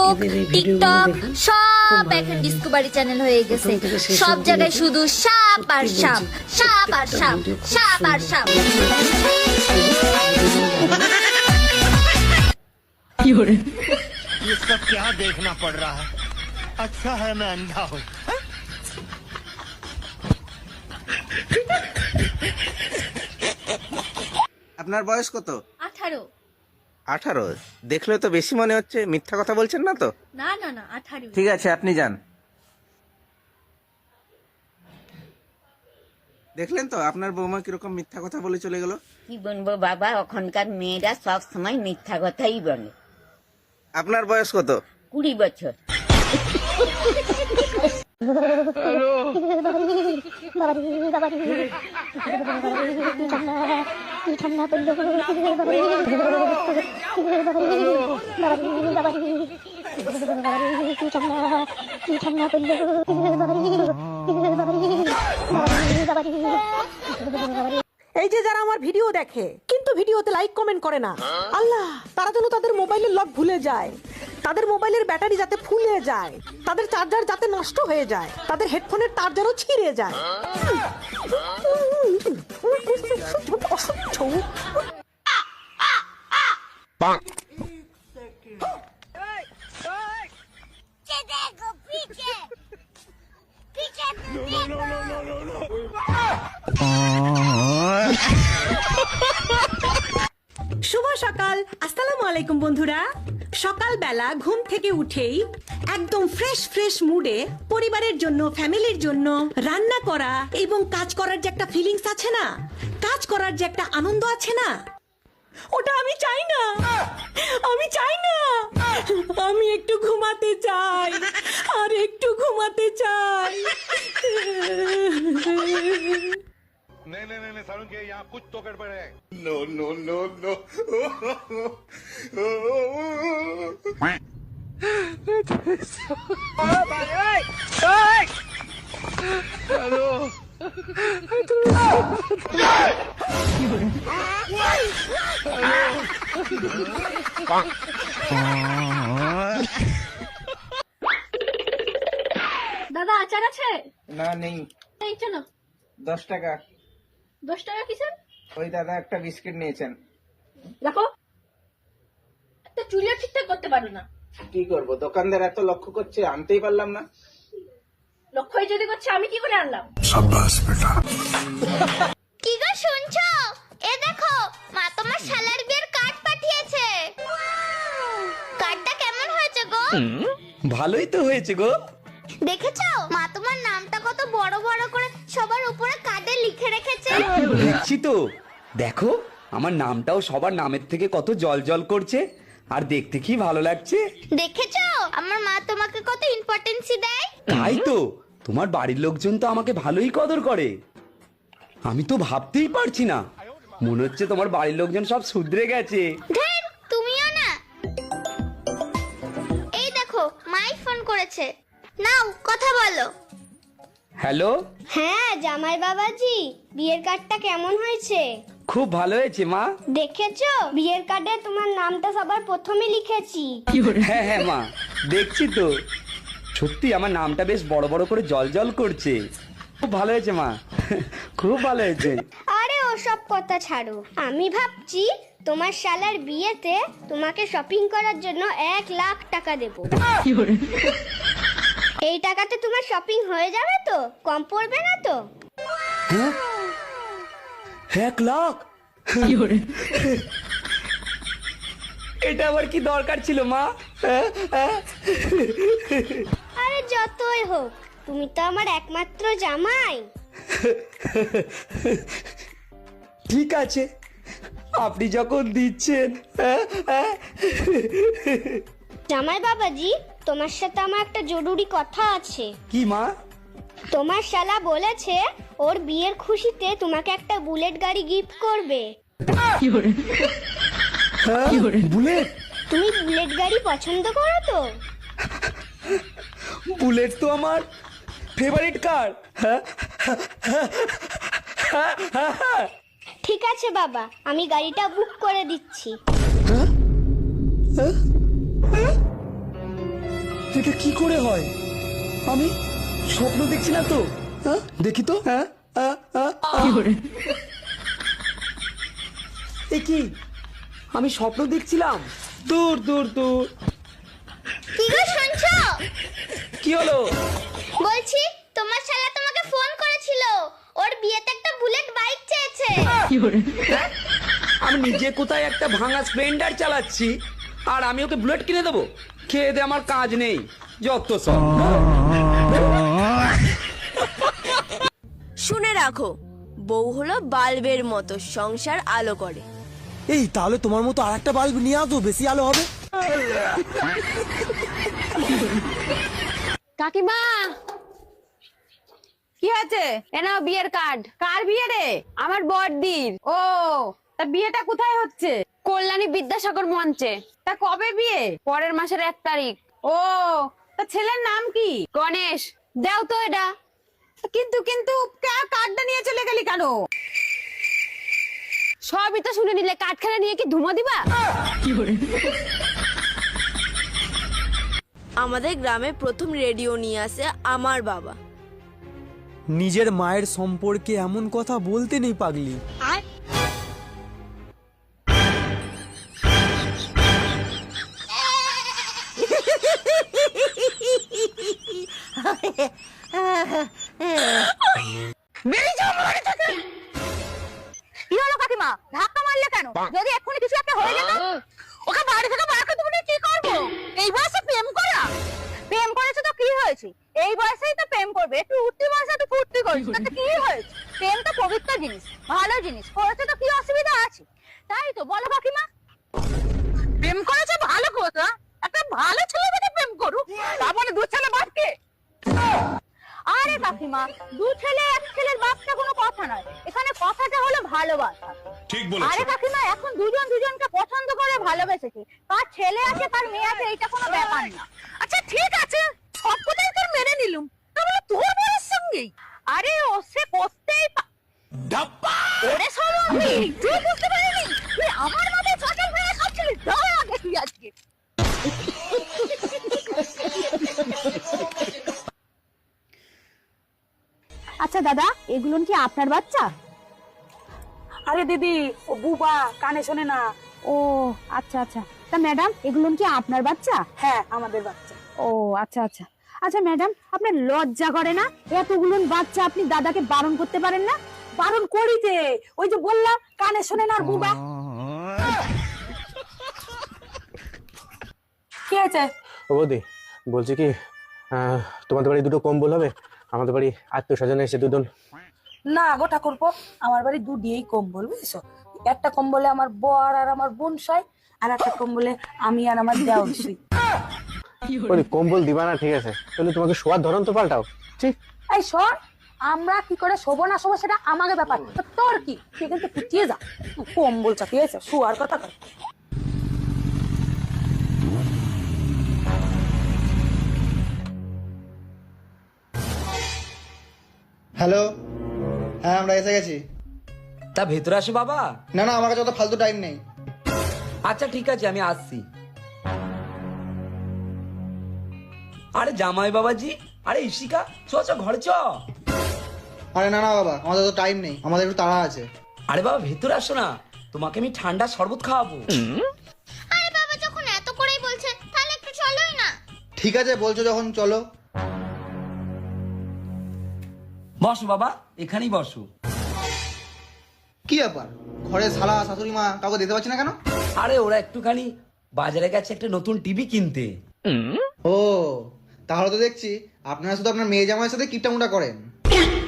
Facebook, TikTok সব এখন Discovery channel হয়ে গেছে। সব জায়গায় শুধু সাপ আর সাপ, সাপ আর সাপ, সাপ আর সাপ। ये सब क्या देखना पड़ रहा है? अच्छा है मैं अंधा हूँ। আপনার বয়স কত? 18। 18? দেখলে তো বেশি মনে হচ্ছে, মিথ্যা কথা বলছেন না তো? না না না 18। ঠিক আছে, আপনি যান। দেখলেন তো আপনার বৌমা কিরকম মিথ্যা কথা বলে চলে গেল। কি বলবো বাবা, ওখানকার মেয়েরা সব সময় মিথ্যা কথাই বলে। আপনার বয়স কত? 20 বছর। এই যে যারা আমার ভিডিও দেখে কিন্তু ভিডিওতে লাইক কমেন্ট করে না, আল্লাহ তারা যেন তাদের মোবাইলের লক ভুলে যায়, তাদের মোবাইলের ব্যাটারি যাতে ফুলে যায়, তাদের চার্জার যাতে নষ্ট হয়ে যায়, তাদের হেডফোনের তার যেন ছিঁড়ে যায়। অসহ্য। শুভ সকাল, আসসালামু আলাইকুম বন্ধুরা। সকালবেলা ঘুম থেকে উঠেই একদম ফ্রেশ মুডে পরিবারের জন্য, ফ্যামিলির জন্য রান্না করা এবং কাজ করার যে একটা ফিলিংস আছে না, কাজ করার যে একটা আনন্দ আছে না, ওটা আমি চাই না। আমি চাই না, আমি একটু ঘুমাতে চাই, আর একটু ঘুমাতে চাই। नहीं नहीं नहीं सारुण के यहाँ कुछ तो गड़बड़ है। দাদা আচার আছে? না, নেই। এই চলো। 10 টাকা। 10 টাকা কিসের? ওই দাদা একটা বিস্কিট নিয়েছেন। রাখো। তো চুরিও ঠিকঠাক করতে পারো না। কি করব, দোকানদার এত লক্ষ্য করছে, আনতেই পারলাম না। লক্ষ্যই যদি করছে আমি কি করে আনলাম? কি গো শুনছো? এ দেখো, মা তোমার শালার বিয়ের কার্ড পাঠিয়েছে। কার্ডটা কেমন হয়েছে গো? ভালোই তো হয়েছে গো। দেখেছো মা তোমার নামটা কত বড় বড় করে সবার উপরে কার্ডে লিখে রেখেছে। দেখছি তো, দেখো আমার নামটাও সবার নামের থেকে কত জল জল করছে, আর দেখতে কি ভালো লাগছে। দেখেছো আমার মা তোমাকে কত ইম্পর্টেন্সি দেয়। তাই তো, তোমার বাড়ির লোকজন তো আমাকে ভালোই কদর করে। আমি তো ভাবতেই পারছি না, মনে হচ্ছে তোমার বাড়ির লোকজন সব শুধরে গেছে। ধ্যার, তুমিও না। এই দেখো মাই ফোন করেছে, নাও কথা বলো। হ্যালো, হ্যাঁ জামাই বাবাজি, বিয়ের কার্ডটা কেমন হয়েছে? খুব ভালো হয়েছে মা। দেখেছো বিয়ের কার্ডে তোমার নামটা সবার প্রথমে লিখেছি। হ্যাঁ হ্যাঁ মা, দেখছি তো, সত্যি আমার নামটা বেশ বড় বড় করে জল জল করছে। খুব ভালো হয়েছে মা, খুব ভালো হয়েছে। আরে ওসব কথা ছাড়ো, আমি ভাবছি তোমার শালার বিয়েতে তোমাকে শপিং করার জন্য 1 লাখ টাকা দেবো। এই টাকাতে তোমার শপিং হয়ে যাবে তো? কম পড়বে না তো? হ্যাঁ, 1 লাখ? এটা আবার কি দরকার ছিল মা? আরে যতই হোক, তুমি তো আমার একমাত্র জামাই। ঠিক আছে, আপনি যখন দিচ্ছেন। জামাই বাবাজি, তোমার সাথে আমার একটা জরুরি কথা আছে। কি মা? তোমার শালা বলেছে ওর বিয়ের খুশিতে তোমাকে একটা বুলেট গাড়ি গিফট করবে। বুলেট? তুমি বুলেট গাড়ি পছন্দ করো তো? বুলেট তো আমার ফেভারিট কার। ঠিক আছে বাবা, আমি গাড়িটা বুক করে দিচ্ছি। এটা কি করে হয়? আমি স্বপ্ন দেখছি না তো? হ্যাঁ, দেখি তো। হ্যাঁ, এ কি, আমি স্বপ্ন দেখছিলাম? দূর দূর দূর। কি গো শুনছো? কি হলো? বলছি তোমার শালা তোমাকে ফোন করেছিল, ওর বিয়েতে একটা বুলেট বাইক চেয়েছে। আমি নিজে কোথায় একটা ভাঙা স্প্লেন্ডার চালাচ্ছি, আর আমি ওকে বুলেট কিনে দেবো? খেয়ে দে আমার কাজ নেই, যত সব। শুনে রাখো, বউ হলো বাল্বের মতো, সংসার আলো করে। এই তাহলে তোমার মতো আর একটা বাল্ব নিয়ে আসো, বেশি আলো হবে। কাকিমা, কি আছে? এ নাও বিয়ের কার্ড। কার বিয়ে রে? আমার বড়দির। ও, তা বিয়েটা কোথায় হচ্ছে? কল্যাণী বিদ্যাসাগর মঞ্চে। তা কবে বিয়ে? পরের মাসের 1 তারিখ। ও, তা ছেলের নাম কি? গণেশ। দাও তো এটা। কিন্তু কিন্তু কার্ডটা নিয়ে চলে গেলি কেন? সবই তো শুনে নিলে, কাঠখানা নিয়ে কি ধুমো দিবা? আমাদের গ্রামে প্রথম রেডিও নিয়ে আসে আমার বাবা। নিজের মায়ের সম্পর্কে এমন কথা বলতে নেই পাগলি। কি হলো কাকিমা, ধাক্কা মারলে কেন? যদি এক্ষুনি কিছু একটা হয়ে যেত, ওকে বাড়ি থেকে বার করে দেবো, কি করবো? এই বয়সে প্রেম করা? প্রেম করেছে তো কি হয়েছে? এই বয়সেই তো প্রেম করবে, একটু উঠতি বয়সে একটু ফুর্তি করছে, তাতে কি হয়েছে? প্রেম তো পবিত্র জিনিস, ভালো জিনিস, করেছে তো কি অসুবিধা আছে? তাই তো বলো কাকিমা। প্রেম করেছে ভালো কথা, একটা ভালো ছেলে মেয়ে প্রেম করুক, তা বলে 2 ছেলে বাপকে? আরে কাকিমা, 2 ছেলে 1 ছেলের বাপটা কোনো কথা নয়, এখানে কথাটা হলো ভালোবাসা। ঠিক আরে কাকিমা, এখন দুজন দুজনকে পছন্দ করে ভালোবেসেছে, কার ছেলে আছে কার মেয়ে আছে এটা কোনো ব্যাপার না। আচ্ছা ঠিক আছে, সব কথাই তোর মেনে নিলুম, তাহলে তোর বরের সঙ্গেই? আরে ও সে করতেই ওরে সরমি, তুই বুঝতে পারিনি? তুই আমার মাথায় চটেল হয়ে সব ছেলে দাও আগে তুই আজকে। আচ্ছা দাদা, এগুলো কি আপনার বাচ্চা? আরে দিদি, ও বুবা, কানে শোনে না। ও আচ্ছা আচ্ছা। তা ম্যাডাম, এগুলো কি আপনার বাচ্চা? হ্যাঁ, আমাদের বাচ্চা। ও আচ্ছা আচ্ছা। আচ্ছা ম্যাডাম, আপনার লজ্জা করে না? এতগুলো বাচ্চা আপনি দাদাকে বারণ করতে পারেন না? বারণ করিতে, ওই যে বললাম কানে শোনে না আর বুবা। কি আছে? ও বৌদি, বলছি কি, তোমাদের বাড়ি 2টো কম্বল হবে? আমাদের বাড়ি আত্মীয় স্বজন এসে 2 জন। না গো ঠাকুরপো, আমার বাড়ি 2 দিয়েই কম্বল, বুঝছো? একটা কম্বলে আমার বর আর আমার বোন শোয়, আর একটা কম্বলে আমি আর আমার দেওর শুই। ওই কম্বল দিবা না, ঠিক আছে, তাহলে তোমাকে শোয়ার ধরন তো পাল্টাও। ঠিক। এই শোন, আমরা কি করে শোবো না শোবো সেটা আমাকে ব্যাপার, তো তোর কি? তুই কিন্তু পিটিয়ে যা, কম্বল চাপিয়েছে, শোয়ার কথা কর। হ্যালো, হ্যাঁ আমরা এসে গেছি। তা ভেতরে আসো বাবা। না না, আমার কাছে অত ফালতু টাইম নেই। আচ্ছা ঠিক আছে, আমি আসছি। আরে জামাই বাবাজি, আরে ইশিকা, চ চ ঘরে চ। আরে না না বাবা, আমাদের তো টাইম নেই, আমাদের একটু তাড়া আছে। আরে বাবা ভেতরে আসো না, তোমাকে আমি ঠান্ডা শরবত খাওয়াবো। আরে বাবা, যখন এত করেই বলছে তাহলে একটু চলোই না। ঠিক আছে, বলছো যখন চলো। বসো বাবা, এখানেই বসো। কি ব্যাপার, ঘরে শালা শাশুড়ি মা কাউকে দিতে পারছি না কেন? আরে ওরা একটুখানি বাজারে গেছে একটা নতুন টিভি কিনতে। ও, তাহলে তো দেখছি আপনারা শুধু আপনার মেয়ে জামাইয়ের সাথে কিপটামুটা করেন।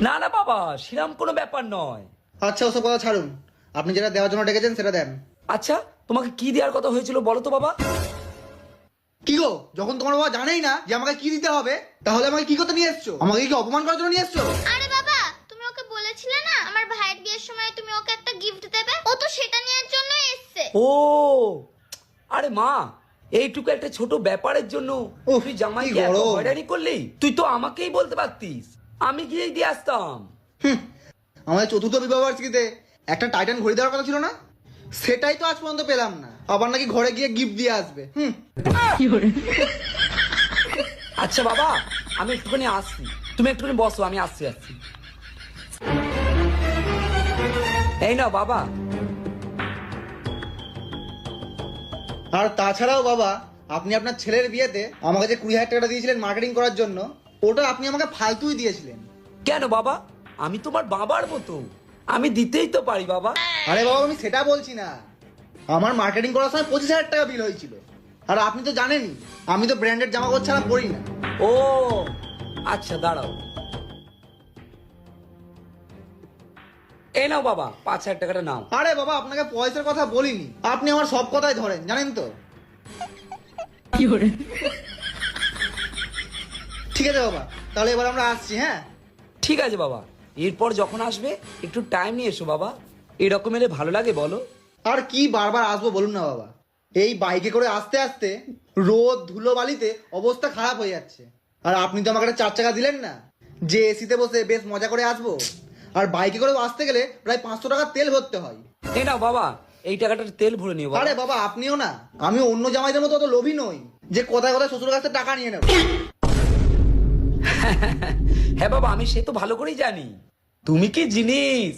না না বাবা, সেরকম কোনো ব্যাপার নয়। আচ্ছা, ওসব কথা ছাড়ুন, আপনি যেটা দেওয়ার জন্য ডেকেছেন সেটা দেন। আচ্ছা, তোমাকে কি দেওয়ার কথা হয়েছিল বলো তো বাবা? কি গো, যখন তোমার বাবা জানেই না যে আমাকে কি দিতে হবে, তাহলে আমাকে কি করতে নিয়ে এসছো? আমাকে কি অপমান করার জন্য নিয়ে এসছো? আরে বাবা, তুমি ওকে বলেছিলে না আমার ভাইয়ের বিয়ের সময় তুমি ওকে একটা গিফট দেবে, ও তো সেটা নেওয়ার জন্য এসেছে। ও আরে মা, এইটুকু একটা ছোট ব্যাপারের জন্য তুই জামাইকে এত হয়রানি করলি? তুই তো আমাকেই বলতে পারতিস, আমি গিয়ে দিয়ে আসতাম। আমাদের চতুর্থ বিবাহ বার্ষিকীতে একটা টাইটান ঘড়ি দেওয়ার কথা ছিল না? সেটাই তো আজ পর্যন্ত পেলাম না, আবার নাকি ঘরে গিয়ে গিফট দিয়ে আসবে। আচ্ছা বাবা, আমি একটুখানি আসছি, তুমি একটুখানি বসো, আমি আসছি। এই নাও বাবা। আর তাছাড়াও বাবা, আপনি আপনার ছেলের বিয়েতে আমাকে যে 20,000 টাকাটা দিয়েছিলেন মার্কেটিং করার জন্য, ওটা আপনি আমাকে ফালতুই দিয়েছিলেন। কেন বাবা, আমি তোমার বাবার মতো, আমি দিতেই তো পারি বাবা। আরে বাবা, আমি সেটা বলছি না, আমার মার্কেটিং করার সময় 25,000 টাকা বিল হয়েছিল। আর আপনি তো জানেনই আমি তো ব্র্যান্ডেড জামা কাপড় ছাড়া পরি না। ও আচ্ছা, দাঁড়াও। এই নাও বাবা, 5,000 টাকাটা নাও। আরে বাবা, আপনাকে পয়সার কথা বলিনি, আপনি আমার সব কথাই ধরেন, জানেন তো। ঠিক আছে বাবা, তাহলে এবার আমরা আসছি। হ্যাঁ ঠিক আছে বাবা, এরপর যখন আসবে একটু টাইম নিয়ে এসো বাবা, এরকম এলে ভালো লাগে বলো। আর কি বারবার আসবো বলুন না বাবা, এই বাইকে করে আসতে আসতে রোদ ধুলো বালিতে অবস্থা খারাপ হয়ে যাচ্ছে। আর আপনি তো আমাকে একটা 4 চাকা দিলেন না, যে এসিতে বসে বেশ মজা করে আসবো। আর বাইকে করে আসতে গেলে প্রায় 500 টাকা তেল ভরতে হয়। এই নাও বাবা, এই টাকাটার তেল ভরে নিও বাবা। আরে বাবা, আপনিও না, আমি অন্য জামাইদের মতো অত লোভী নই যে কোথায় কোথায় শ্বশুর কাছে টাকা নিয়ে নেব। হ্যাঁ বাবা, আমি সে তো ভালো করেই জানি, তুমি কি জিনিস।